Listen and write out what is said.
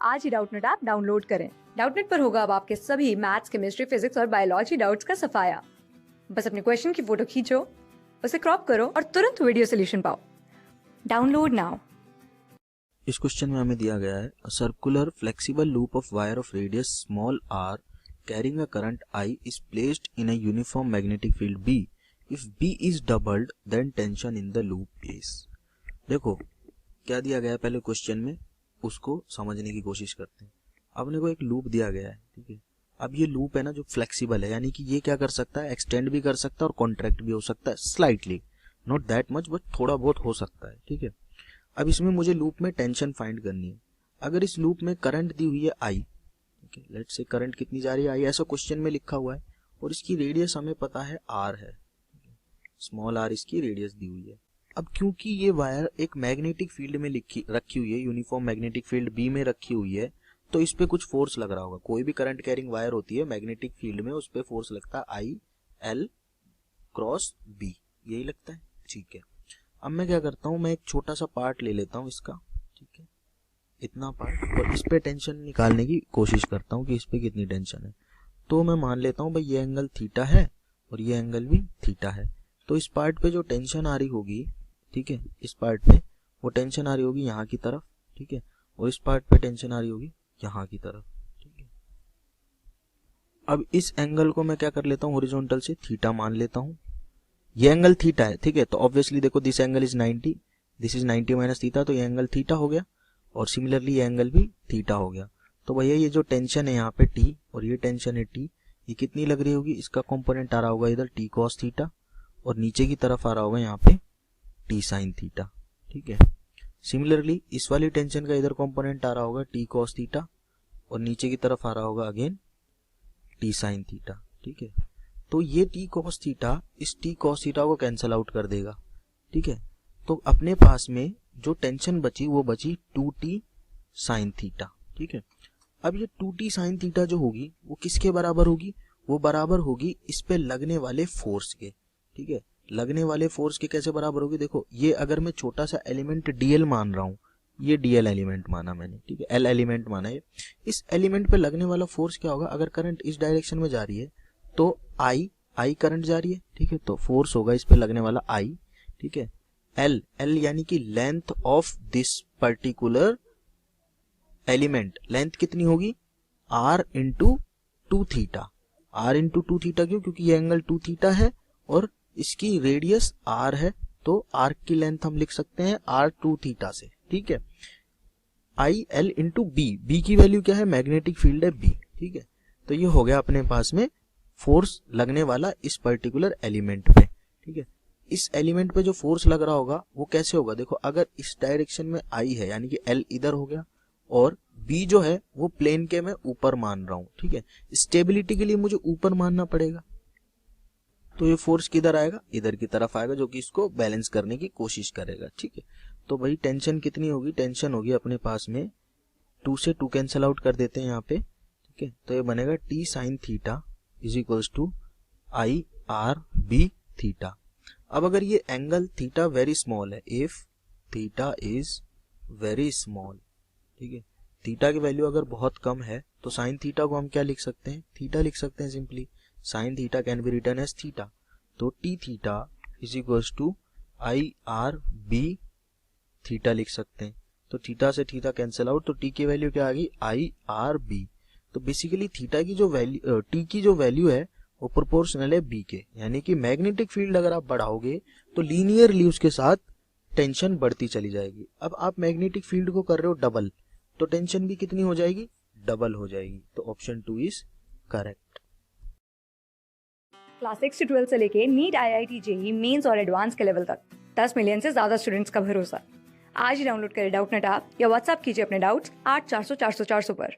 आज ही Doubtnut app download करें। Doubtnut पर होगा अब आपके सभी मैथ्स, केमिस्ट्री, फिजिक्स और बायोलॉजी डाउट्स का सफाया। बस अपने क्वेश्चन की फोटो खींचो, उसे क्रॉप करो और तुरंत वीडियो सोल्यूशन पाओ। Download now. इस क्वेश्चन में हमें दिया गया है a circular flexible loop of wire of radius small r carrying a current I is placed in a uniform magnetic field B. If B is doubled, then tension in the loop is. देखो क्या दिया गया है पहले question में, उसको समझने की कोशिश करते हैं। अपने को एक लूप दिया गया है, ठीक है। अब ये लूप है ना जो फ्लेक्सिबल है, यानी कि ये क्या कर सकता है, एक्सटेंड भी कर सकता है और कॉन्ट्रैक्ट भी हो सकता है slightly, not that much but थोड़ा बहुत हो सकता है, ठीक है। अब इसमें मुझे लूप में टेंशन फाइंड करनी है। अगर इस लूप में करंट दी हुई है आई, ठीक है, लेट्स से करंट कितनी जा रही है आई, ऐसा क्वेश्चन में लिखा हुआ है, और इसकी रेडियस हमें पता है आर है, स्मॉल आर इसकी रेडियस दी हुई है। अब क्योंकि ये वायर एक मैग्नेटिक फील्ड में रखी हुई है, यूनिफॉर्म मैग्नेटिक फील्ड बी में रखी हुई है, तो इस पे कुछ फोर्स लग रहा होगा। कोई भी करंट कैरिंग वायर होती है मैग्नेटिक फील्ड में, उस पे फोर्स लगता है आई एल क्रॉस बी, यही लगता है, ठीक है। अब मैं क्या करता हूं, मैं एक छोटा सा पार्ट ले लेता हूं इसका, ठीक है, इतना पार्ट, और इस पे टेंशन निकालने की कोशिश करता हूं कि इस पे कितनी टेंशन है। तो मैं मान लेता हूं भाई ये एंगल थीटा है और ये एंगल भी थीटा है। तो इस पार्ट पे जो टेंशन आ रही होगी, ठीक है, इस पार्ट पे वो टेंशन आ रही होगी यहाँ की तरफ, ठीक है, और इस पार्ट पे टेंशन आ रही होगी यहाँ की तरफ, ठीक है। अब इस एंगल को मैं क्या कर लेता हूँ, हॉरिजॉन्टल से थीटा मान लेता हूँ। ये एंगल थीटा है, ठीक है, तो ऑब्वियसली देखो this angle is 90, this is 90 minus theta, तो ये एंगल थीटा हो गया, और सिमिलरली ये एंगल भी थीटा हो गया। तो भैया ये जो टेंशन है यहाँ पे टी, और ये टेंशन है टी, ये कितनी लग रही होगी, इसका कंपोनेंट आ रहा होगा इधर टी कॉस थीटा, और नीचे की तरफ आ रहा होगा यहाँ पे टी साइन थीटा, ठीक है। सिमिलरली इस वाली टेंशन का इधर कंपोनेंट आ रहा होगा टी कॉस थीटा, और नीचे की तरफ आ रहा होगा अगेन टी साइन थीटा, ठीक है। तो ये टी कॉस थीटा इस टी कॉस थीटा को कैंसल आउट कर देगा, ठीक है। तो अपने पास में जो टेंशन बची वो बची 2t साइन थीटा, ठीक है। अब ये 2t साइन थीटा जो होगी वो किसके बराबर होगी, वो बराबर होगी इस पे लगने वाले फोर्स के, ठीक है। लगने वाले फोर्स के कैसे बराबर होगी, देखो ये अगर मैं छोटा सा एलिमेंट dl मान रहा हूं, ये dl एलिमेंट माना मैंने, ठीक है, l एलिमेंट माना है, इस एलिमेंट पे लगने वाला फोर्स क्या होगा, अगर करंट इस डायरेक्शन में जा रही है तो आई करंट जा रही है, ठीक है, तो फोर्स होगा इस पे लगने वाला आई, ठीक है। एल यानी कि length of this particular element, length कितनी होगी R into two theta, R into two theta क्यों, क्योंकि ये एंगल टू थीटा है और इसकी रेडियस आर है, तो आर्क की लेंथ हम लिख सकते हैं आर टू थीटा से, ठीक है। I L into B, B की वैल्यू क्या है, मैग्नेटिक फील्ड है बी, ठीक है। तो ये हो गया अपने पास में फोर्स लगने वाला इस पर्टिकुलर एलिमेंट पे, ठीक है। इस एलिमेंट पे जो फोर्स लग रहा होगा वो कैसे होगा, देखो अगर इस डायरेक्शन में आई है यानी कि एल इधर हो गया, और बी जो है वो प्लेन के मैं ऊपर मान रहा हूं, ठीक है। स्टेबिलिटी के लिए मुझे ऊपर मानना पड़ेगा, तो ये फोर्स किधर आएगा, इधर की तरफ आएगा, जो कि इसको बैलेंस करने की कोशिश करेगा, ठीक है। तो भाई टेंशन कितनी होगी, टेंशन होगी अपने पास में 2 से 2 कैंसिल आउट कर देते हैं यहाँ पे, ठीक है। तो ये बनेगा T sine theta is equals to I R B theta. अब अगर ये एंगल थीटा वेरी स्मॉल है, if theta is very small, ठीक है, थीटा की वैल्यू अगर बहुत कम है तो साइन थीटा को हम क्या लिख सकते हैं, थीटा लिख सकते हैं simply, sine theta can be written as theta. तो T theta is equals to I R B theta लिख सकते हैं। तो थीटा से थीटा कैंसिल आउट, तो टी की वैल्यू क्या आ गई आई आर बी। तो बेसिकली थीटा की जो वैल्यू, टी की जो वैल्यू है वो प्रोपोर्शनल है बी के, यानी कि मैग्नेटिक फील्ड अगर आप बढ़ाओगे तो लीनियरली उसके साथ टेंशन बढ़ती चली जाएगी। अब आप मैग्नेटिक फील्ड को कर रहे हो डबल, तो टेंशन भी कितनी हो जाएगी, डबल हो जाएगी। तो ऑप्शन 2 इज करेक्ट। क्लास 6 से 12 से लेके नीट, IIT, जेईई मेंस और एडवांस के लेवल तक 10 मिलियन से ज्यादा स्टूडेंट्स का भरोसा। आज ही डाउनलोड करें डाउटनेट ऐप या व्हाट्सएप कीजिए अपने डाउट्स 8400 400 400 पर।